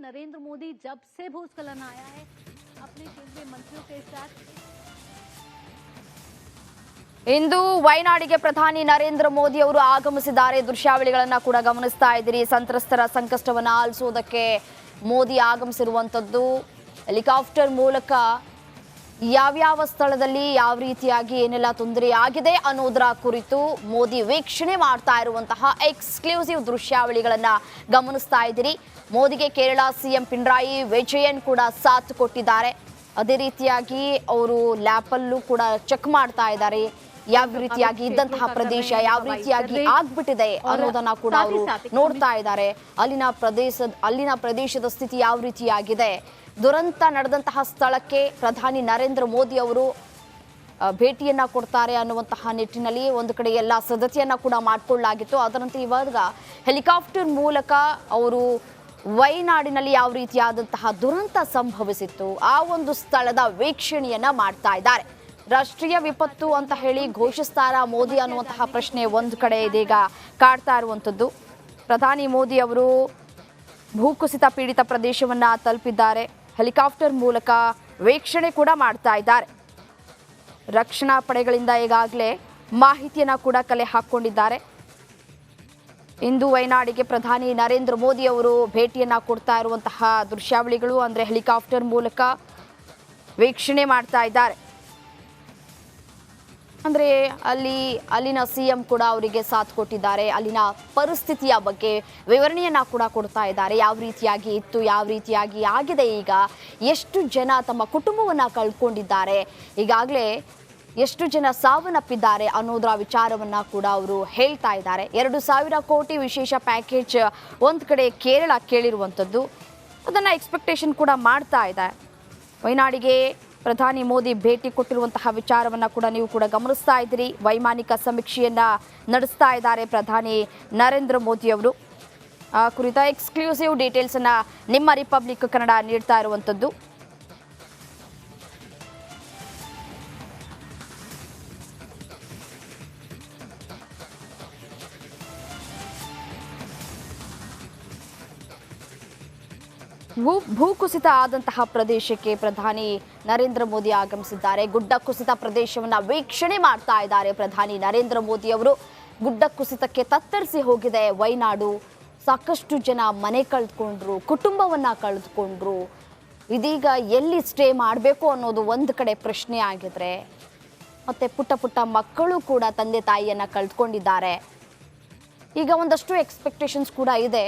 नरेंद्र मोदी जब से भूस्खलन आया है अपने केंद्रीय मंत्रियों के साथ ಇಂದು ವಯನಾಡಿಗೆ ಪ್ರಧಾನಿ ನರೇಂದ್ರ ಮೋದಿ ಅವರು ಆಗಮಿಸಿದ್ದಾರೆ. ದೃಶ್ಯಾವಳಿಗಳನ್ನು ಕೂಡ ಗಮನಿಸ್ತಾ ಇದ್ದೀರಿ. ಸಂತ್ರಸ್ತರ ಸಂಕಷ್ಟವನ್ನು ಆಲಿಸುವುದಕ್ಕೆ ಮೋದಿ ಆಗಮಿಸಿರುವಂತದ್ದು. ಹೆಲಿಕಾಪ್ಟರ್ ಮೂಲಕ ಯಾವ್ಯಾವ ಸ್ಥಳದಲ್ಲಿ ಯಾವ ರೀತಿಯಾಗಿ ಏನೆಲ್ಲ ತೊಂದರೆ ಆಗಿದೆ ಅನ್ನೋದರ ಕುರಿತು ಮೋದಿ ವೀಕ್ಷಣೆ ಮಾಡ್ತಾ ಇರುವಂತಹ ಎಕ್ಸ್ಕ್ಲೂಸಿವ್ ದೃಶ್ಯಾವಳಿಗಳನ್ನು ಗಮನಿಸ್ತಾ ಇದ್ದೀರಿ. ಮೋದಿಗೆ ಕೇರಳ ಸಿಎಂ ಪಿಣರಾಯಿ ವಿಜಯನ್ ಕೂಡ ಸಾಥ್ ಕೊಟ್ಟಿದ್ದಾರೆ. ಅದೇ ರೀತಿಯಾಗಿ ಅವರು ಲ್ಯಾಪಲ್ಲೂ ಕೂಡ ಚೆಕ್ ಮಾಡ್ತಾ ಇದ್ದಾರೆ. ಯಾವ ರೀತಿಯಾಗಿ ಇದ್ದಂತಹ ಪ್ರದೇಶ ಯಾವ ರೀತಿಯಾಗಿ ಆಗ್ಬಿಟ್ಟಿದೆ ಅನ್ನೋದನ್ನ ಕೂಡ ಅವರು ನೋಡ್ತಾ ಇದ್ದಾರೆ. ಅಲ್ಲಿನ ಪ್ರದೇಶದ ಸ್ಥಿತಿ ಯಾವ ರೀತಿಯಾಗಿದೆ, ದುರಂತ ನಡೆದಂತಹ ಸ್ಥಳಕ್ಕೆ ಪ್ರಧಾನಿ ನರೇಂದ್ರ ಮೋದಿ ಅವರು ಭೇಟಿಯನ್ನ ಕೊಡ್ತಾರೆ ಅನ್ನುವಂತಹ ನಿಟ್ಟಿನಲ್ಲಿ ಒಂದು ಕಡೆ ಎಲ್ಲ ಸಿದ್ಧತೆಯನ್ನ ಕೂಡ ಮಾಡಿಕೊಳ್ಳಲಾಗಿತ್ತು. ಅದರಂತೆ ಇವಾಗ ಹೆಲಿಕಾಪ್ಟರ್ ಮೂಲಕ ಅವರು ವಯನಾಡಿನಲ್ಲಿ ಯಾವ ರೀತಿಯಾದಂತಹ ದುರಂತ ಸಂಭವಿಸಿತ್ತು ಆ ಒಂದು ಸ್ಥಳದ ವೀಕ್ಷಣೆಯನ್ನ ಮಾಡ್ತಾ ಇದ್ದಾರೆ. ರಾಷ್ಟ್ರೀಯ ವಿಪತ್ತು ಅಂತ ಹೇಳಿ ಘೋಷಿಸ್ತಾರ ಮೋದಿ ಅನ್ನುವಂತಹ ಪ್ರಶ್ನೆ ಒಂದು ಕಡೆ ಇದೀಗ ಕಾಡ್ತಾ ಇರುವಂಥದ್ದು. ಪ್ರಧಾನಿ ಮೋದಿ ಅವರು ಭೂಕುಸಿತ ಪೀಡಿತ ಪ್ರದೇಶವನ್ನ ತಲುಪಿದ್ದಾರೆ. ಹೆಲಿಕಾಪ್ಟರ್ ಮೂಲಕ ವೀಕ್ಷಣೆ ಕೂಡ ಮಾಡ್ತಾ ಇದ್ದಾರೆ. ರಕ್ಷಣಾ ಪಡೆಗಳಿಂದ ಈಗಾಗಲೇ ಮಾಹಿತಿಯನ್ನ ಕೂಡ ಕಲೆ ಹಾಕೊಂಡಿದ್ದಾರೆ. ಇಂದು ವಯನಾಡಿಗೆ ಪ್ರಧಾನಿ ನರೇಂದ್ರ ಮೋದಿ ಅವರು ಭೇಟಿಯನ್ನ ಕೊಡ್ತಾ ಇರುವಂತಹ ದೃಶ್ಯಾವಳಿಗಳು ಅಂದ್ರೆ ಹೆಲಿಕಾಪ್ಟರ್ ಮೂಲಕ ವೀಕ್ಷಣೆ ಮಾಡ್ತಾ ಇದ್ದಾರೆ. ಅಂದ್ರೆ ಅಲ್ಲಿನ ಸಿಎಂ ಕೂಡ ಅವರಿಗೆ ಸಾಥ್ ಕೊಟ್ಟಿದ್ದಾರೆ. ಅಲ್ಲಿನ ಪರಿಸ್ಥಿತಿಯ ಬಗ್ಗೆ ವಿವರಣೆಯನ್ನ ಕೂಡ ಕೊಡ್ತಾ ಇದ್ದಾರೆ. ಯಾವ ರೀತಿಯಾಗಿ ಇತ್ತು, ಯಾವ ರೀತಿಯಾಗಿ ಆಗಿದೆ, ಈಗ ಎಷ್ಟು ಜನ ತಮ್ಮ ಕುಟುಂಬವನ್ನ ಕಳ್ಕೊಂಡಿದ್ದಾರೆ, ಈಗಾಗಲೇ ಎಷ್ಟು ಜನ ಸಾವನ್ನಪ್ಪಿದ್ದಾರೆ ಅನ್ನೋದರ ವಿಚಾರವನ್ನ ಕೂಡ ಅವರು ಹೇಳ್ತಾ ಇದ್ದಾರೆ. 2,000 ಕೋಟಿ ವಿಶೇಷ ಪ್ಯಾಕೇಜ್ ಒಂದು ಕಡೆ ಕೇರಳ ಕೇಳಿರುವಂಥದ್ದು, ಅದನ್ನು ಎಕ್ಸ್ಪೆಕ್ಟೇಷನ್ ಕೂಡ ಮಾಡ್ತಾ ಇದೆ. ವಯನಾಡಿಗೆ ಪ್ರಧಾನಿ ಮೋದಿ ಭೇಟಿ ಕೊಟ್ಟಿರುವಂತಹ ವಿಚಾರವನ್ನು ಕೂಡ ನೀವು ಕೂಡ ಗಮನಿಸ್ತಾ ಇದ್ದೀರಿ. ವೈಮಾನಿಕ ಸಮೀಕ್ಷೆಯನ್ನ ನಡೆಸ್ತಾ ಇದ್ದಾರೆ ಪ್ರಧಾನಿ ನರೇಂದ್ರ ಮೋದಿ ಅವರು. ಆ ಕುರಿತ ಎಕ್ಸ್ಕ್ಲೂಸಿವ್ ಡೀಟೇಲ್ಸ್ ಅನ್ನ ನಿಮ್ಮ ರಿಪಬ್ಲಿಕ್ ಕನ್ನಡ ನೀಡ್ತಾ ಇರುವಂಥದ್ದು. ಭೂಕುಸಿತ ಆದಂತಹ ಪ್ರದೇಶಕ್ಕೆ ಪ್ರಧಾನಿ ನರೇಂದ್ರ ಮೋದಿ ಆಗಮಿಸಿದ್ದಾರೆ. ಗುಡ್ಡ ಕುಸಿತ ಪ್ರದೇಶವನ್ನ ವೀಕ್ಷಣೆ ಮಾಡ್ತಾ ಇದ್ದಾರೆ ಪ್ರಧಾನಿ ನರೇಂದ್ರ ಮೋದಿ ಅವರು. ಗುಡ್ಡ ಕುಸಿತಕ್ಕೆ ತತ್ತರಿಸಿ ಹೋಗಿದೆ ವಯನಾಡು. ಸಾಕಷ್ಟು ಜನ ಮನೆ ಕಳೆದುಕೊಂಡ್ರು, ಕುಟುಂಬವನ್ನ ಕಳೆದುಕೊಂಡ್ರು. ಇದೀಗ ಎಲ್ಲಿ ಸ್ಟೇ ಮಾಡಬೇಕು ಅನ್ನೋದು ಒಂದು ಕಡೆ ಪ್ರಶ್ನೆ ಆಗಿದ್ರೆ, ಮತ್ತೆ ಪುಟ್ಟ ಪುಟ್ಟ ಮಕ್ಕಳು ಕೂಡ ತಂದೆ ತಾಯಿಯನ್ನ ಕಳೆದುಕೊಂಡಿದ್ದಾರೆ. ಈಗ ಒಂದಷ್ಟು ಎಕ್ಸ್ಪೆಕ್ಟೇಷನ್ಸ್ ಕೂಡ ಇದೆ,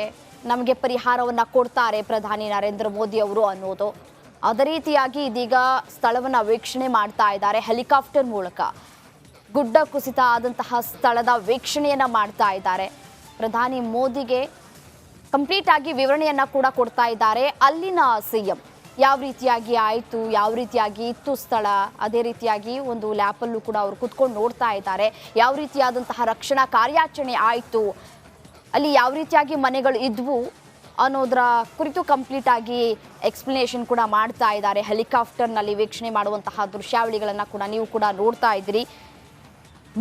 ನಮಗೆ ಪರಿಹಾರವನ್ನು ಕೊಡ್ತಾರೆ ಪ್ರಧಾನಿ ನರೇಂದ್ರ ಮೋದಿ ಅವರು ಅನ್ನೋದು. ಅದೇ ರೀತಿಯಾಗಿ ಇದೀಗ ಸ್ಥಳವನ್ನು ವೀಕ್ಷಣೆ ಮಾಡ್ತಾ ಇದ್ದಾರೆ ಹೆಲಿಕಾಪ್ಟರ್ ಮೂಲಕ. ಗುಡ್ಡ ಕುಸಿತ ಆದಂತಹ ಸ್ಥಳದ ವೀಕ್ಷಣೆಯನ್ನ ಮಾಡ್ತಾ ಇದ್ದಾರೆ. ಪ್ರಧಾನಿ ಮೋದಿಗೆ ಕಂಪ್ಲೀಟ್ ಆಗಿ ವಿವರಣೆಯನ್ನ ಕೂಡ ಕೊಡ್ತಾ ಇದ್ದಾರೆ. ಅಲ್ಲಿನ ಸಿಎಂ ಯಾವ ರೀತಿಯಾಗಿ ಆಯಿತು, ಯಾವ ರೀತಿಯಾಗಿ ಇತ್ತು ಸ್ಥಳ, ಅದೇ ರೀತಿಯಾಗಿ ಒಂದು ಲ್ಯಾಪಲ್ಲೂ ಕೂಡ ಅವರು ಕುತ್ಕೊಂಡು ನೋಡ್ತಾ ಇದ್ದಾರೆ. ಯಾವ ರೀತಿಯಾದಂತಹ ರಕ್ಷಣಾ ಕಾರ್ಯಾಚರಣೆ ಆಯಿತು, ಅಲ್ಲಿ ಯಾವ ರೀತಿಯಾಗಿ ಮನೆಗಳು ಇದ್ವು ಅನ್ನೋದರ ಕುರಿತು ಕಂಪ್ಲೀಟ್ ಆಗಿ ಎಕ್ಸ್ಪ್ಲನೇಷನ್ ಕೂಡ ಮಾಡ್ತಾ ಇದ್ದಾರೆ. ಹೆಲಿಕಾಪ್ಟರ್ನಲ್ಲಿ ವೀಕ್ಷಣೆ ಮಾಡುವಂತಹ ದೃಶ್ಯಾವಳಿಗಳನ್ನು ಕೂಡ ನೀವು ಕೂಡ ನೋಡ್ತಾ ಇದ್ದೀರಿ.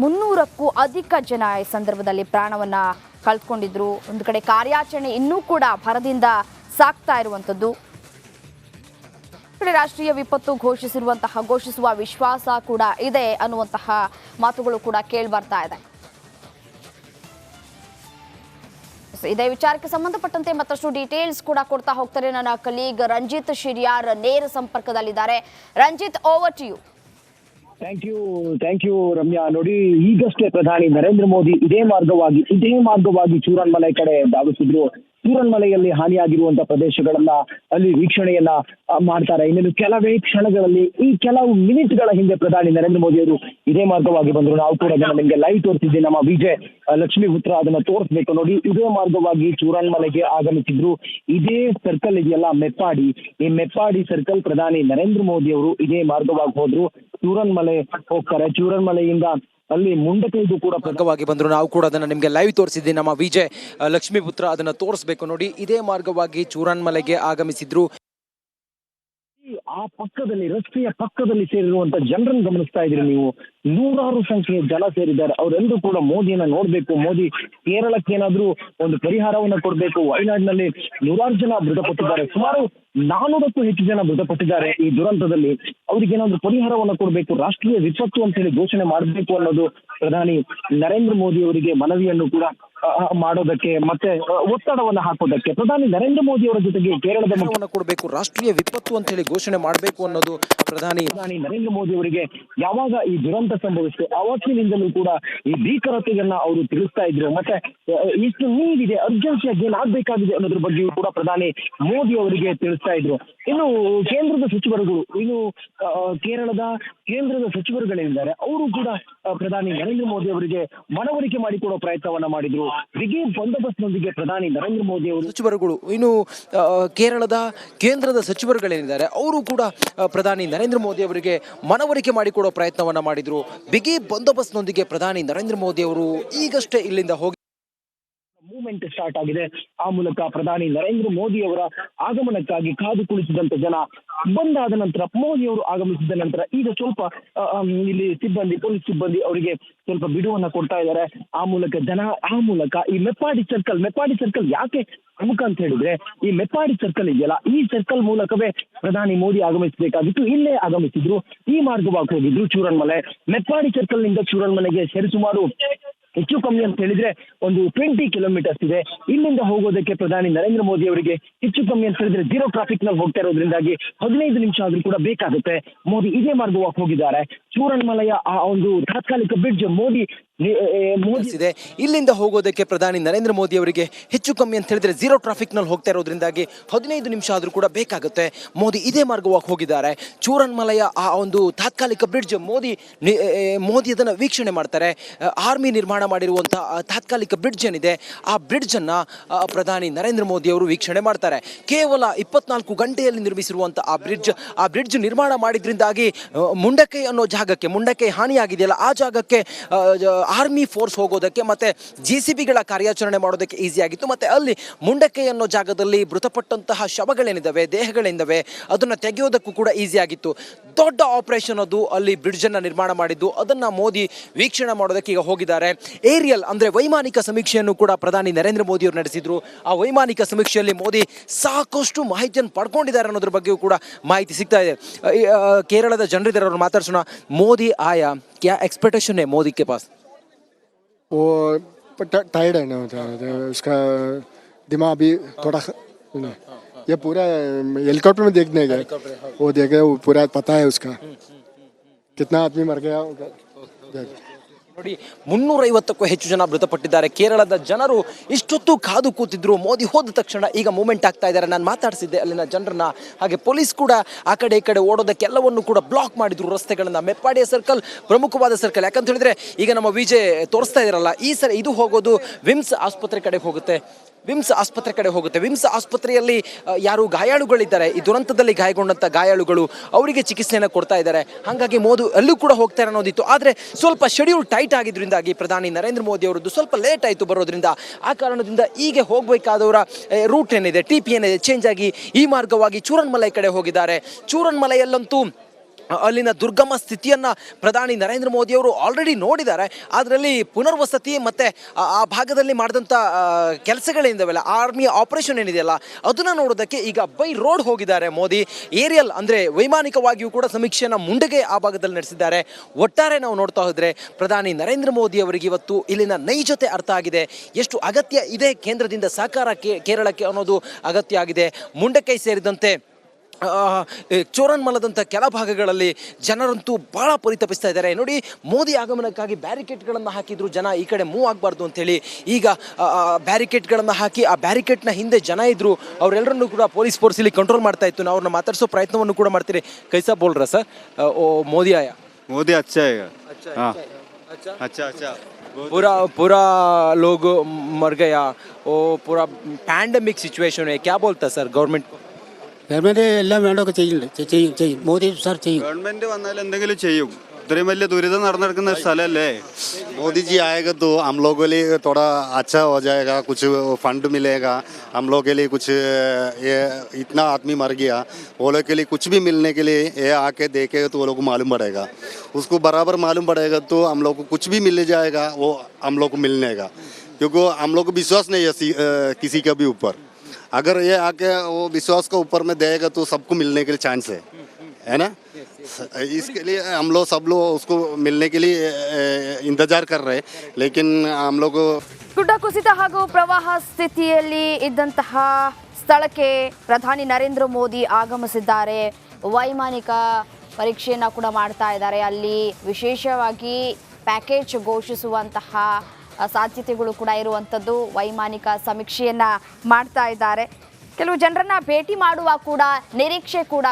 300ಕ್ಕೂ ಅಧಿಕ ಜನ ಈ ಸಂದರ್ಭದಲ್ಲಿ ಪ್ರಾಣವನ್ನ ಕಳ್ಕೊಂಡಿದ್ರು. ಒಂದು ಕಡೆ ಕಾರ್ಯಾಚರಣೆ ಇನ್ನೂ ಕೂಡ ಭರದಿಂದ ಸಾಗ್ತಾ ಇರುವಂಥದ್ದು. ರಾಷ್ಟ್ರೀಯ ವಿಪತ್ತು ಘೋಷಿಸುವ ವಿಶ್ವಾಸ ಕೂಡ ಇದೆ ಅನ್ನುವಂತಹ ಮಾತುಗಳು ಕೂಡ ಕೇಳಿ ಬರ್ತಾ ಇದೆ. ಇದೇ ವಿಚಾರಕ್ಕೆ ಸಂಬಂಧಪಟ್ಟಂತೆ ಮತ್ತಷ್ಟು ಡೀಟೇಲ್ಸ್ ಕೂಡ ಕೊಡ್ತಾ ಹೋಗ್ತಾರೆ ನನ್ನ ಕಲೀಗ್ ರಂಜಿತ್ ಶಿರಿಯಾರ್ ನೇರ ಸಂಪರ್ಕದಲ್ಲಿದ್ದಾರೆ. Ranjith, over to you. Thank you Ramya. ನೋಡಿ, ಈಗಷ್ಟೇ ಪ್ರಧಾನಿ ನರೇಂದ್ರ ಮೋದಿ ಇದೇ ಮಾರ್ಗವಾಗಿ ಚೂರನ್ಮಲೈ ಕಡೆ ಧಾವಿಸಿದ್ರು. ಚೂರನ್ಮಲೆಯಲ್ಲಿ ಹಾನಿಯಾಗಿರುವಂತಹ ಪ್ರದೇಶಗಳನ್ನ ಅಲ್ಲಿ ವೀಕ್ಷಣೆಯನ್ನ ಮಾಡ್ತಾರೆ. ಇನ್ನೇನು ಕೆಲವೇ ಕ್ಷಣಗಳಲ್ಲಿ, ಈ ಕೆಲವು ಮಿನಿಟ್ಗಳ ಹಿಂದೆ ಪ್ರಧಾನಿ ನರೇಂದ್ರ ಮೋದಿ ಅವರು ಇದೇ ಮಾರ್ಗವಾಗಿ ಬಂದ್ರು. ನಾವು ಕೂಡ ಅದನ್ನ ನಿಮ್ಗೆ ಲೈವ್ ತೋರಿಸಿದ್ವಿ. ನಮ್ಮ ವಿಜಯ್ ಲಕ್ಷ್ಮೀ ಪುತ್ರ ಅದನ್ನ ತೋರಿಸ್ಬೇಕು. ನೋಡಿ, ಇದೇ ಮಾರ್ಗವಾಗಿ ಚೂರನ್ಮಲೆಗೆ ಆಗಮಿಸಿದ್ರು. ಇದೇ ಸರ್ಕಲ್ ಇದೆಯಲ್ಲ ಮೆಪ್ಪಾಡಿ, ಈ ಮೆಪ್ಪಾಡಿ ಸರ್ಕಲ್ ಪ್ರಧಾನಿ ನರೇಂದ್ರ ಮೋದಿ ಅವರು ಇದೇ ಮಾರ್ಗವಾಗಿ ಹೋದ್ರು. ಚೂರನ್ಮಲೆ ಹೋಗ್ತಾರೆ. ಚೂರನ್ಮಲೆಯಿಂದ ಅಲ್ಲಿ ಮುಂಡಕೈದು ಕೂಡ ಪ್ರಮುಖವಾಗಿ ಬಂದ್ರು. ನಾವು ಕೂಡ ಅದನ್ನ ನಿಮ್ಗೆ ಲೈವ್ ತೋರಿಸಿದ್ವಿ. ನಮ್ಮ ವಿಜಯ್ ಲಕ್ಷ್ಮೀ ಪುತ್ರ ಅದನ್ನ ತೋರಿಸ್ಬೇಕು. ನೋಡಿ, ಇದೇ ಮಾರ್ಗವಾಗಿ ಚೂರನ್ಮಲೆಗೆ ಆಗಮಿಸಿದ್ರು. ಆ ಪಕ್ಕದಲ್ಲಿ, ರಸ್ತೆಯ ಪಕ್ಕದಲ್ಲಿ ಸೇರಿರುವಂತ ಜನರನ್ನು ಗಮನಿಸ್ತಾ ಇದ್ರಿ ನೀವು. ನೂರಾರು ಸಂಖ್ಯೆಯ ಜನ ಸೇರಿದ್ದಾರೆ. ಅವರೆಲ್ಲರೂ ಕೂಡ ಮೋದಿಯನ್ನ ನೋಡ್ಬೇಕು, ಮೋದಿ ಕೇರಳಕ್ಕೆ ಏನಾದ್ರೂ ಒಂದು ಪರಿಹಾರವನ್ನ ಕೊಡ್ಬೇಕು. ವಯನಾಡಿನಲ್ಲಿ ನೂರಾರು ಜನ ಮೃತಪಟ್ಟಿದ್ದಾರೆ, ಸುಮಾರು 400ಕ್ಕೂ ಹೆಚ್ಚು ಜನ ಮೃತಪಟ್ಟಿದ್ದಾರೆ ಈ ದುರಂತದಲ್ಲಿ. ಅವ್ರಿಗೆ ಏನಾದ್ರೂ ಪರಿಹಾರವನ್ನ ಕೊಡ್ಬೇಕು, ರಾಷ್ಟ್ರೀಯ ವಿಪತ್ತು ಅಂತ ಹೇಳಿ ಘೋಷಣೆ ಮಾಡಬೇಕು ಅನ್ನೋದು ಪ್ರಧಾನಿ ನರೇಂದ್ರ ಮೋದಿ ಅವರಿಗೆ ಮನವಿಯನ್ನು ಕೂಡ ಮಾಡೋದಕ್ಕೆ ಮತ್ತೆ ಒತ್ತಡವನ್ನ ಹಾಕೋದಕ್ಕೆ ಪ್ರಧಾನಿ ನರೇಂದ್ರ ಮೋದಿ ಅವರ ಜೊತೆಗೆ ಕೇರಳದ ಕೊಡಬೇಕು, ರಾಷ್ಟ್ರೀಯ ವಿಪತ್ತು ಅಂತ ಹೇಳಿ ಘೋಷಣೆ ಮಾಡಬೇಕು ಅನ್ನೋದು ಪ್ರಧಾನಿ ನರೇಂದ್ರ ಮೋದಿ ಅವರಿಗೆ ಯಾವಾಗ ಈ ದುರಂತ ಸಂಭವಿಸಿತು ಅವತ್ತಿನಿಂದಲೂ ಕೂಡ ಈ ಭೀಕರತೆಯನ್ನ ಅವರು ತಿಳಿಸ್ತಾ ಇದ್ರು. ಮತ್ತೆ ಎಷ್ಟು ನೀಡಿದೆ, ಅರ್ಜೆನ್ಸಿಯಾಗಿ ಏನಾಗಬೇಕಾಗಿದೆ ಅನ್ನೋದ್ರ ಬಗ್ಗೆಯೂ ಕೂಡ ಪ್ರಧಾನಿ ಮೋದಿ ಅವರಿಗೆ ತಿಳಿಸ್ತಾ ಇದ್ರು. ಇನ್ನು ಕೇಂದ್ರದ ಸಚಿವರುಗಳು, ಇನ್ನು ಕೇಂದ್ರದ ಸಚಿವರುಗಳೇನಿದ್ದಾರೆ ಅವರು ಕೂಡ ಪ್ರಧಾನಿ ನರೇಂದ್ರ ಮೋದಿ ಅವರಿಗೆ ಮನವರಿಕೆ ಮಾಡಿಕೊಡೋ ಪ್ರಯತ್ನವನ್ನ ಮಾಡಿದ್ರು. ಬಿಗಿ ಬಂದೋಬಸ್ತ್ನೊಂದಿಗೆ ಪ್ರಧಾನಿ ನರೇಂದ್ರ ಮೋದಿ ಅವರು ಸಚಿವರುಗಳು, ಇನ್ನು ಕೇರಳದ ಕೇಂದ್ರದ ಸಚಿವರುಗಳೇನಿದ್ದಾರೆ ಅವರು ಕೂಡ ಪ್ರಧಾನಿ ನರೇಂದ್ರ ಮೋದಿ ಅವರಿಗೆ ಮನವರಿಕೆ ಮಾಡಿಕೊಡೋ ಪ್ರಯತ್ನವನ್ನ ಮಾಡಿದ್ರು. ಬಿಗಿ ಬಂದೋಬಸ್ತ್ನೊಂದಿಗೆ ಪ್ರಧಾನಿ ನರೇಂದ್ರ ಮೋದಿ ಅವರು ಈಗಷ್ಟೇ ಇಲ್ಲಿಂದ ಹೋಗಿ ಮೂವ್ಮೆಂಟ್ ಸ್ಟಾರ್ಟ್ ಆಗಿದೆ. ಆ ಮೂಲಕ ಪ್ರಧಾನಿ ನರೇಂದ್ರ ಮೋದಿ ಅವರ ಆಗಮನಕ್ಕಾಗಿ ಕಾದು ಕುಳಿತಿದ್ದಂತ ಜನ ಬಂದಾದ ನಂತರ, ಮೋದಿ ಅವರು ಆಗಮಿಸಿದ ನಂತರ ಈಗ ಸ್ವಲ್ಪ ಇಲ್ಲಿ ಪೊಲೀಸ್ ಸಿಬ್ಬಂದಿ ಅವರಿಗೆ ಸ್ವಲ್ಪ ಬಿಡುವನ್ನ ಕೊಡ್ತಾ ಇದ್ದಾರೆ. ಆ ಮೂಲಕ ಈ ಮೆಪ್ಪಾಡಿ ಸರ್ಕಲ್ ಯಾಕೆ ಪ್ರಮುಖ ಅಂತ ಹೇಳಿದ್ರೆ, ಈ ಮೆಪ್ಪಾಡಿ ಸರ್ಕಲ್ ಇದೆಯಲ್ಲ, ಈ ಸರ್ಕಲ್ ಮೂಲಕವೇ ಪ್ರಧಾನಿ ಮೋದಿ ಆಗಮಿಸಬೇಕಾಗಿತ್ತು. ಇಲ್ಲೇ ಆಗಮಿಸಿದ್ರು, ಈ ಮಾರ್ಗವಾಗಿ ಹೋಗಿದ್ರು ಚೂರನ್ಮಲೆ. ಮೆಪ್ಪಾಡಿ ಸರ್ಕಲ್ ನಿಂದ ಚೂರನ್ಮಲೆಗೆ ಸರಿಸುಮಾರು ಹೆಚ್ಚು ಕಮ್ಮಿ ಅಂತ ಹೇಳಿದ್ರೆ ಒಂದು 20 ಕಿಲೋಮೀಟರ್ಸ್ ಇದೆ. ಇಲ್ಲಿಂದ ಹೋಗೋದಕ್ಕೆ ಪ್ರಧಾನಿ ನರೇಂದ್ರ ಮೋದಿ ಅವರಿಗೆ ಹೆಚ್ಚು ಕಮ್ಮಿ ಅಂತ ಹೇಳಿದ್ರೆ 0 ಟ್ರಾಫಿಕ್ ನಲ್ಲಿ ಹೋಗ್ತಾ ಇರೋದ್ರಿಂದಾಗಿ 15 ನಿಮಿಷ ಆದ್ರೂ ಕೂಡ ಬೇಕಾಗುತ್ತೆ. ಮೋದಿ ಇದೇ ಮಾರ್ಗವಾಗಿ ಹೋಗಿದ್ದಾರೆ. ಚೂರನ್ಮಲೆಯ ಆ ಒಂದು ತಾತ್ಕಾಲಿಕ ಬ್ರಿಡ್ಜ್ ಮೋದಿ ಇದೆ. ಇಲ್ಲಿಂದ ಹೋಗೋದಕ್ಕೆ ಪ್ರಧಾನಿ ನರೇಂದ್ರ ಮೋದಿ ಅವರಿಗೆ ಹೆಚ್ಚು ಕಮ್ಮಿ ಅಂತ ಹೇಳಿದ್ರೆ 0 ಟ್ರಾಫಿಕ್ ನಲ್ಲಿ ಹೋಗ್ತಾ ಇರೋದ್ರಿಂದಾಗಿ 15 ನಿಮಿಷ ಆದ್ರೂ ಕೂಡ ಬೇಕಾಗುತ್ತೆ. ಮೋದಿ ಇದೇ ಮಾರ್ಗವಾಗಿ ಹೋಗಿದ್ದಾರೆ. ಚೂರನ್ಮಲೆಯ ಆ ಒಂದು ತಾತ್ಕಾಲಿಕ ಬ್ರಿಡ್ಜ್ ಮೋದಿ ಅದನ್ನ ವೀಕ್ಷಣೆ ಮಾಡ್ತಾರೆ. ಆರ್ಮಿ ನಿರ್ಮಾಣ ಮಾಡಿರುವಂತಹ ತಾತ್ಕಾಲಿಕ ಬ್ರಿಡ್ಜ್ ಏನಿದೆ, ಆ ಬ್ರಿಡ್ಜ್ ಅನ್ನ ಪ್ರಧಾನಿ ನರೇಂದ್ರ ಮೋದಿ ಅವರು ವೀಕ್ಷಣೆ ಮಾಡ್ತಾರೆ. ಕೇವಲ 24 ಗಂಟೆಯಲ್ಲಿ ನಿರ್ಮಿಸಿರುವಂತಹ ಆ ಬ್ರಿಡ್ಜ್ ನಿರ್ಮಾಣ ಮಾಡಿದ್ರಿಂದಾಗಿ ಮುಂಡಕೈ ಅನ್ನೋ ಜಾಗಕ್ಕೆ, ಮುಂಡಕೈ ಹಾನಿಯಾಗಿದೆಯಲ್ಲ ಆ ಜಾಗಕ್ಕೆ ಆರ್ಮಿ ಫೋರ್ಸ್ ಹೋಗೋದಕ್ಕೆ ಮತ್ತೆ JCBಗಳ ಕಾರ್ಯಾಚರಣೆ ಮಾಡೋದಕ್ಕೆ ಈಸಿ ಆಗಿತ್ತು. ಮತ್ತೆ ಅಲ್ಲಿ ಮುಂಡಕೈ ಅನ್ನೋ ಜಾಗದಲ್ಲಿ ಮೃತಪಟ್ಟಂತಹ ಶವಗಳೇನಿದ್ದಾವೆ, ದೇಹಗಳೇನಿದ್ದಾವೆ, ಅದನ್ನ ತೆಗೆಯೋದಕ್ಕೂ ಕೂಡ ಈಸಿ ಆಗಿತ್ತು. ದೊಡ್ಡ ಆಪರೇಷನ್ ಅದು. ಅಲ್ಲಿ ಬ್ರಿಡ್ಜ್ ಅನ್ನ ನಿರ್ಮಾಣ ಮಾಡಿದ್ದು ಅದನ್ನ ಮೋದಿ ವೀಕ್ಷಣೆ ಮಾಡೋದಕ್ಕೆ ಈಗ ಹೋಗಿದ್ದಾರೆ. ಏರಿಯಲ್ ಅಂದ್ರೆ ವೈಮಾನಿಕ ಸಮೀಕ್ಷೆಯನ್ನು ಕೂಡ ಪ್ರಧಾನಿ ನರೇಂದ್ರ ಮೋದಿ ಅವರು ನಡೆಸಿದ್ರು. ಆ ವೈಮಾನಿಕ ಸಮೀಕ್ಷೆಯಲ್ಲಿ ಮೋದಿ ಸಾಕಷ್ಟು ಮಾಹಿತಿಯನ್ನು ಪಡ್ಕೊಂಡಿದ್ದಾರೆ ಅನ್ನೋದ್ರ ಬಗ್ಗೆಯೂ ಕೂಡ ಮಾಹಿತಿ ಸಿಗ್ತಾ ಇದೆ. ಕೇರಳದ ಜನರಿದ್ದಾರೆ, ಅವ್ರನ್ನ ಮಾತಾಡ್ಸೋಣ. ಮೋದಿ ಆಯಾ, क्या एक्सपेक्टेशन है मोदी के पास? वो टायर्ड है ना, उसका दिमाग अभी थोड़ा ये पूरा हेलीकॉप्टर में देखने गए, वो देखे, वो पूरा पता है उसका कितना आदमी मर गया. ನೋಡಿ, 350ಕ್ಕೂ ಹೆಚ್ಚು ಜನ ಮೃತಪಟ್ಟಿದ್ದಾರೆ. ಕೇರಳದ ಜನರು ಇಷ್ಟೊತ್ತು ಕಾದು ಕೂತಿದ್ರು. ಮೋದಿ ಹೋದ ತಕ್ಷಣ ಈಗ ಮೂವ್ಮೆಂಟ್ ಆಗ್ತಾ ಇದ್ದಾರೆ. ನಾನು ಮಾತಾಡಿಸಿದ್ದೆ ಅಲ್ಲಿನ ಜನರನ್ನ. ಹಾಗೆ ಪೊಲೀಸ್ ಕೂಡ ಆ ಕಡೆ ಈ ಕಡೆ ಓಡೋದಕ್ಕೆ ಎಲ್ಲವನ್ನು ಕೂಡ ಬ್ಲಾಕ್ ಮಾಡಿದ್ರು ರಸ್ತೆಗಳನ್ನ. ಮೆಪ್ಪಾಡಿಯ ಸರ್ಕಲ್ ಪ್ರಮುಖವಾದ ಸರ್ಕಲ್. ಯಾಕಂತ ಹೇಳಿದ್ರೆ ಈಗ ನಮ್ಮ ವಿಜಯ್ ತೋರಿಸ್ತಾ ಇದಾರಲ್ಲ, ಈ ಸರಿ ಇದು ಹೋಗೋದು ವಿಮ್ಸ್ ಆಸ್ಪತ್ರೆ ಕಡೆ ಹೋಗುತ್ತೆ. ವಿಮ್ಸ್ ಆಸ್ಪತ್ರೆಯಲ್ಲಿ ಯಾರು ಗಾಯಾಳುಗಳಿದ್ದಾರೆ, ಈ ದುರಂತದಲ್ಲಿ ಗಾಯಗೊಂಡಂತ ಗಾಯಾಳುಗಳು, ಅವರಿಗೆ ಚಿಕಿತ್ಸೆಯನ್ನು ಕೊಡ್ತಾ ಇದ್ದಾರೆ. ಹಾಗಾಗಿ ಮೋದಿ ಅಲ್ಲೂ ಕೂಡ ಹೋಗ್ತಾರೆ ಅನ್ನೋದಿತ್ತು. ಆದರೆ ಸ್ವಲ್ಪ ಶೆಡ್ಯೂಲ್ ಟೈಟ್ ಆಗಿದ್ರಿಂದಾಗಿ ಪ್ರಧಾನಿ ನರೇಂದ್ರ ಮೋದಿ ಅವರದ್ದು ಸ್ವಲ್ಪ ಲೇಟ್ ಆಯಿತು ಬರೋದ್ರಿಂದ, ಆ ಕಾರಣದಿಂದ ಈಗ ಹೋಗಬೇಕಾದವರ ರೂಟ್ ಏನಿದೆ, TP ಏನಿದೆ, ಚೇಂಜ್ ಆಗಿ ಈ ಮಾರ್ಗವಾಗಿ ಚೂರನ್ಮಲೈ ಕಡೆ ಹೋಗಿದ್ದಾರೆ. ಚೂರನ್ಮಲೆಯಲ್ಲಂತೂ ಅಲ್ಲಿನ ದುರ್ಗಮ ಸ್ಥಿತಿಯನ್ನು ಪ್ರಧಾನಿ ನರೇಂದ್ರ ಮೋದಿ ಅವರು ಆಲ್ರೆಡಿ ನೋಡಿದ್ದಾರೆ. ಅದರಲ್ಲಿ ಪುನರ್ವಸತಿ ಮತ್ತು ಆ ಭಾಗದಲ್ಲಿ ಮಾಡಿದಂಥ ಕೆಲಸಗಳೇನಿದಾವೆಲ್ಲ, ಆರ್ಮಿ ಆಪರೇಷನ್ ಏನಿದೆಯಲ್ಲ ಅದನ್ನು ನೋಡೋದಕ್ಕೆ ಈಗ ಬೈ ರೋಡ್ ಹೋಗಿದ್ದಾರೆ ಮೋದಿ. ಏರಿಯಲ್ ಅಂದರೆ ವೈಮಾನಿಕವಾಗಿಯೂ ಕೂಡ ಸಮೀಕ್ಷೆಯನ್ನು ಮುಂಡೆಗೆ ಆ ಭಾಗದಲ್ಲಿ ನಡೆಸಿದ್ದಾರೆ. ಒಟ್ಟಾರೆ ನಾವು ನೋಡ್ತಾ ಹೋದರೆ ಪ್ರಧಾನಿ ನರೇಂದ್ರ ಮೋದಿ ಅವರಿಗೆ ಇವತ್ತು ಇಲ್ಲಿನ ನೈಜತೆ ಅರ್ಥ ಆಗಿದೆ. ಎಷ್ಟು ಅಗತ್ಯ ಇದೆ ಕೇಂದ್ರದಿಂದ ಸಹಕಾರ ಕೇರಳಕ್ಕೆ ಅನ್ನೋದು ಅಗತ್ಯ ಆಗಿದೆ. ಮುಂಡಕೈ ಸೇರಿದಂತೆ ಚೋರನ್ಮಲದಂಥ ಕೆಲ ಭಾಗಗಳಲ್ಲಿ ಜನರಂತೂ ಬಹಳ ಪರಿತಪಿಸ್ತಾ ಇದ್ದಾರೆ. ನೋಡಿ, ಮೋದಿ ಆಗಮನಕ್ಕಾಗಿ ಬ್ಯಾರಿಕೇಡ್ಗಳನ್ನು ಹಾಕಿದ್ರು ಜನ, ಈ ಕಡೆ ಮೂವ್ ಆಗಬಾರ್ದು ಅಂತೇಳಿ. ಈಗ ಬ್ಯಾರಿಕೇಡ್ಗಳನ್ನು ಹಾಕಿ ಆ ಬ್ಯಾರಿಕೇಡ್ನ ಹಿಂದೆ ಜನ ಇದ್ರು, ಅವರೆಲ್ಲರನ್ನೂ ಕೂಡ ಪೊಲೀಸ್ ಫೋರ್ಸ್ ಇಲ್ಲಿ ಕಂಟ್ರೋಲ್ ಮಾಡ್ತಾ ಇತ್ತು. ನಾವು ಅವ್ರನ್ನ ಮಾತಾಡಿಸೋ ಪ್ರಯತ್ನವನ್ನು ಕೂಡ ಮಾಡ್ತೀರಿ. ಕೈಸಾ ಬೋಲ್ ರहा ಸರ್? ಮೋದಿ ಆಯಾ? मोदी अच्छा है. हाँ अच्छा पूरा लोग मर गया, वो पूरा पैंडेमिक सिचुएशन है, क्या बोलता है सर गवर्नमेंट? ഗവൺമെന്റ് എല്ലാം വേണ്ടതൊക്കെ ചെയ്യും. മോദി സാർ ചെയ്യും. ഗവൺമെന്റ് വന്നാൽ എന്തെങ്കിലും ചെയ്യും. ഇത്രയും വലിയ ദുരിതം നടന്നെടുക്കുന്ന സ്ഥലമല്ലേ. मोदी जी आएगा तो हम लोगों के लिए थोड़ा अच्छा हो जाएगा, कुछ फंड मिलेगा हम लोग के लिए, कुछ ये इतना आदमी मर गया वो लोग के लिए कुछ भी मिलने के लिए ये आके देखेगा तो वो लोग को मालूम पड़ेगा, उसको बराबर मालूम पड़ेगा तो हम लोग को कुछ भी मिल जाएगा, वो हम लोग को मिलने का, क्योंकि हम लोग को विश्वास नहीं है किसी के भी ऊपर. अगर ये आके वो विश्वास के ऊपर में देगा तो सबको मिलने के लिए चांस है ना. इसके लिए हम लोग सब लोग उसको मिलने के लिए इंतजार कर रहे हैं, लेकिन हम लोग ಗುಡ್ಡ ಕುಸಿತ ಹಾಗೂ ಪ್ರವಾಹ ಸ್ಥಿತಿಯಲ್ಲಿ ಇದ್ದಂತಹ ಸ್ಥಳಕ್ಕೆ ಪ್ರಧಾನಿ ನರೇಂದ್ರ ಮೋದಿ ಆಗಮಿಸಿದ್ದಾರೆ. ವೈಮಾನಿಕ ಪರೀಕ್ಷೆಯನ್ನು ಕೂಡ ಮಾಡ್ತಾ ಇದ್ದಾರೆ. ಅಲ್ಲಿ ವಿಶೇಷವಾಗಿ ಪ್ಯಾಕೇಜ್ ಘೋಷಿಸುವಂತಹ ಸಾಧ್ಯತೆಗಳು ಕೂಡ ಇರುವಂಥದ್ದು. ವೈಮಾನಿಕ ಸಮೀಕ್ಷೆಯನ್ನು ಮಾಡ್ತಾ ಇದ್ದಾರೆ. ಕೆಲವು ಜನರನ್ನ ಭೇಟಿ ಮಾಡುವ ಕೂಡ ನಿರೀಕ್ಷೆ ಕೂಡ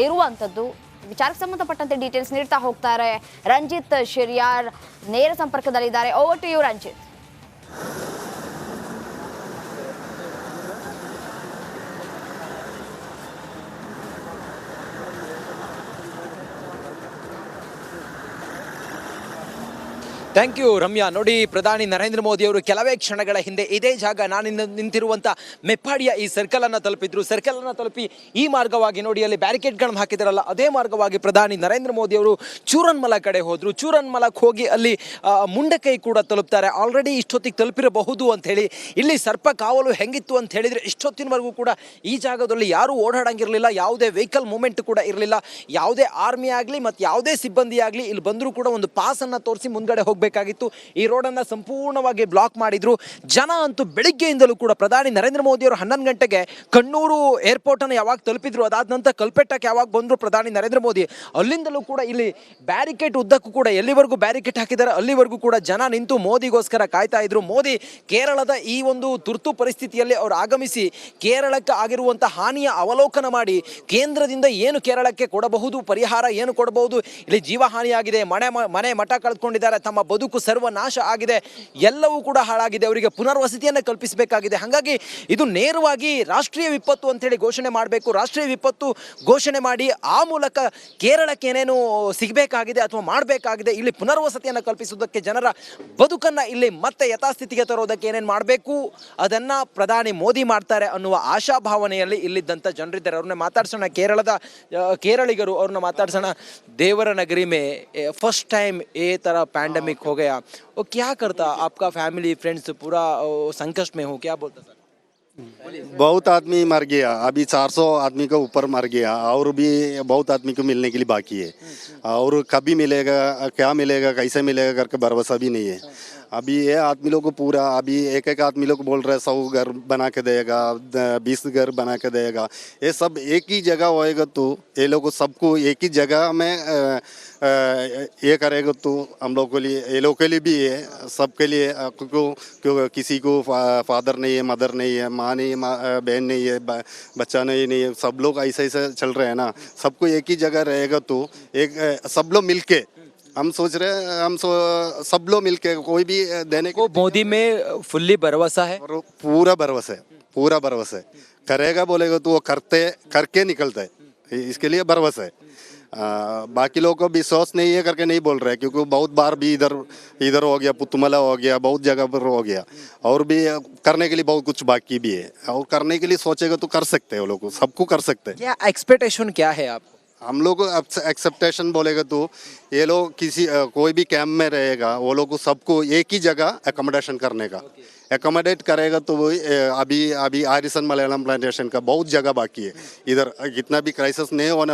ಇರುವಂಥದ್ದು. ವಿಚಾರಕ್ಕೆ ಸಂಬಂಧಪಟ್ಟಂತೆ ಡೀಟೇಲ್ಸ್ ನೀಡ್ತಾ ಹೋಗ್ತಾರೆ ರಂಜಿತ್ ಶಿರ್ಯಾರ್ ನೇರ ಸಂಪರ್ಕದಲ್ಲಿದ್ದಾರೆ. Over to you Ranjith. Thank you Ramya. ನೋಡಿ, ಪ್ರಧಾನಿ ನರೇಂದ್ರ ಮೋದಿ ಅವರು ಕೆಲವೇ ಕ್ಷಣಗಳ ಹಿಂದೆ ಇದೇ ಜಾಗ ನಾನು ನಿಂತಿರುವಂಥ ಮೆಪ್ಪಾಡಿಯ ಈ ಸರ್ಕಲನ್ನು ತಲುಪಿದ್ರು. ಸರ್ಕಲನ್ನು ತಲುಪಿ ಈ ಮಾರ್ಗವಾಗಿ ನೋಡಿ ಅಲ್ಲಿ ಬ್ಯಾರಿಕೇಡ್ಗಳನ್ನು ಹಾಕಿದಾರಲ್ಲ, ಅದೇ ಮಾರ್ಗವಾಗಿ ಪ್ರಧಾನಿ ನರೇಂದ್ರ ಮೋದಿ ಅವರು ಚೂರನ್ಮಲ ಕಡೆ ಹೋದರು. ಚೂರನ್ಮಲಕ್ಕೆ ಹೋಗಿ ಅಲ್ಲಿ ಮುಂಡಕೈ ಕೂಡ ತಲುಪ್ತಾರೆ. ಆಲ್ರೆಡಿ ಇಷ್ಟೊತ್ತಿಗೆ ತಲುಪಿರಬಹುದು ಅಂತ ಹೇಳಿ ಇಲ್ಲಿ ಸರ್ಪ ಕಾವಲು ಹೆಂಗಿತ್ತು ಅಂತ ಹೇಳಿದರೆ ಇಷ್ಟೊತ್ತಿನವರೆಗೂ ಕೂಡ ಈ ಜಾಗದಲ್ಲಿ ಯಾರೂ ಓಡಾಡಂಗಿರಲಿಲ್ಲ, ಯಾವುದೇ ವೆಹಿಕಲ್ ಮೂವ್ಮೆಂಟ್ ಕೂಡ ಇರಲಿಲ್ಲ. ಯಾವುದೇ ಆರ್ಮಿ ಆಗಲಿ ಮತ್ತು ಯಾವುದೇ ಸಿಬ್ಬಂದಿ ಆಗಲಿ ಇಲ್ಲಿ ಬಂದರೂ ಕೂಡ ಒಂದು ಪಾಸನ್ನು ತೋರಿಸಿ ಮುಂದ್ಗಡೆ ಹೋಗಬೇಕಾಗಿತ್ತು. ಈ ರೋಡನ್ನು ಸಂಪೂರ್ಣವಾಗಿ ಬ್ಲಾಕ್ ಮಾಡಿದ್ರು. ಜನ ಅಂತೂ ಬೆಳಿಗ್ಗೆಯಿಂದಲೂ ಕೂಡ ಪ್ರಧಾನಿ ನರೇಂದ್ರ ಮೋದಿ ಅವರು 11 ಗಂಟೆಗೆ ಕಣ್ಣೂರು ಏರ್ಪೋರ್ಟನ್ನು ಯಾವಾಗ ತಲುಪಿದ್ರು, ಅದಾದ ನಂತರ ಕಲ್ಪೆಟ್ಟಕ್ಕೆ ಯಾವಾಗ ಬಂದರು ಪ್ರಧಾನಿ ನರೇಂದ್ರ ಮೋದಿ, ಅಲ್ಲಿಂದಲೂ ಕೂಡ ಇಲ್ಲಿ ಬ್ಯಾರಿಕೇಡ್ ಉದ್ದಕ್ಕೂ ಕೂಡ ಎಲ್ಲಿವರೆಗೂ ಬ್ಯಾರಿಕೇಡ್ ಹಾಕಿದ್ದಾರೆ ಅಲ್ಲಿವರೆಗೂ ಕೂಡ ಜನ ನಿಂತು ಮೋದಿಗೋಸ್ಕರ ಕಾಯ್ತಾ ಇದ್ರು. ಮೋದಿ ಕೇರಳದ ಈ ಒಂದು ತುರ್ತು ಪರಿಸ್ಥಿತಿಯಲ್ಲಿ ಅವರು ಆಗಮಿಸಿ ಕೇರಳಕ್ಕೆ ಆಗಿರುವಂಥ ಹಾನಿಯ ಅವಲೋಕನ ಮಾಡಿ ಕೇಂದ್ರದಿಂದ ಏನು ಕೇರಳಕ್ಕೆ ಕೊಡಬಹುದು, ಪರಿಹಾರ ಏನು ಕೊಡಬಹುದು, ಇಲ್ಲಿ ಜೀವಹಾನಿಯಾಗಿದೆ, ಮನೆ ಮಠ ಕಳೆದುಕೊಂಡಿದ್ದಾರೆ, ತಮ್ಮ ಬದುಕು ಸರ್ವನಾಶ ಆಗಿದೆ, ಎಲ್ಲವೂ ಕೂಡ ಹಾಳಾಗಿದೆ, ಅವರಿಗೆ ಪುನರ್ವಸತಿಯನ್ನು ಕಲ್ಪಿಸಬೇಕಾಗಿದೆ. ಹಾಗಾಗಿ ಇದು ನೇರವಾಗಿ ರಾಷ್ಟ್ರೀಯ ವಿಪತ್ತು ಅಂತೇಳಿ ಘೋಷಣೆ ಮಾಡಬೇಕು. ರಾಷ್ಟ್ರೀಯ ವಿಪತ್ತು ಘೋಷಣೆ ಮಾಡಿ ಆ ಮೂಲಕ ಕೇರಳಕ್ಕೆ ಏನೇನು ಸಿಗಬೇಕಾಗಿದೆ ಅಥವಾ ಮಾಡಬೇಕಾಗಿದೆ, ಇಲ್ಲಿ ಪುನರ್ವಸತಿಯನ್ನು ಕಲ್ಪಿಸುವುದಕ್ಕೆ, ಜನರ ಬದುಕನ್ನು ಇಲ್ಲಿ ಮತ್ತೆ ಯಥಾಸ್ಥಿತಿಗೆ ತರೋದಕ್ಕೆ ಏನೇನು ಮಾಡಬೇಕು ಅದನ್ನು ಪ್ರಧಾನಿ ಮೋದಿ ಮಾಡ್ತಾರೆ ಅನ್ನುವ ಆಶಾಭಾವನೆಯಲ್ಲಿ ಇಲ್ಲಿದ್ದಂಥ ಜನರಿದ್ದಾರೆ. ಅವ್ರನ್ನ ಮಾತಾಡ್ಸೋಣ, ಕೇರಳಿಗರು ಅವ್ರನ್ನ ಮಾತಾಡ್ಸೋಣ. ದೇವರ ನಗರಿ ಮೇ फर्स्ट टाइम ये तरह पैंडेमिक हो गया, वो क्या करता, आपका फैमिली फ्रेंड्स पूरा संकष्ट में हो, क्या बोलता सर? बहुत आदमी मर गया, अभी 400 आदमी का ऊपर मर गया, और भी बहुत आदमी को मिलने के लिए बाकी है, और कभी मिलेगा, क्या मिलेगा, कैसे मिलेगा करके भरोसा भी नहीं है. अभी ये आदमी लोग को पूरा, अभी एक आदमी लोग बोल रहे 100 घर बना के देगा, 20 घर बना के देगा. ये सब एक ही जगह होएगा तो ये लोग सबको एक ही जगह में ये करेगा तो हम लोग के लिए, ये लोग के लिए भी है, सबके लिए. क्यों किसी को फादर नहीं है, मदर नहीं है, माँ नहीं है, बहन नहीं है, बच्चा नहीं है, सब लोग ऐसे ऐसे चल रहे हैं ना. सबको एक ही जगह रहेगा तो एक सब लोग मिलके हम सोच रहे हैं, सब लोग मिलके कोई भी देने को मोदी में फुल्ली भरोसा है, पूरा भरोसा है. करेगा बोलेगा तो वो करके निकलता है, इसके लिए भरोसा है. बाकी लोगों को विश्वास नहीं है करके नहीं बोल रहे, क्योंकि बहुत बार भी इधर हो गया, पुतुमला हो गया, बहुत जगह पर हो गया, और भी करने के लिए बहुत कुछ बाकी भी है, और करने के लिए सोचेगा तो कर सकते हैं, वो लोग सबको कर सकते हैं. क्या एक्सपेक्टेशन क्या है आप? हम लोग को एक्सेप्टेशन बोलेगा तो ये लोग किसी कोई भी कैंप में रहेगा, वो लोग को सबको एक ही जगह एकोमोडेशन करने का, एकोमोडेट करेगा तो वो अभी आरिसन मलयालम प्लांटेशन का बहुत जगह बाकी है. इधर कितना भी क्राइसिस नहीं होने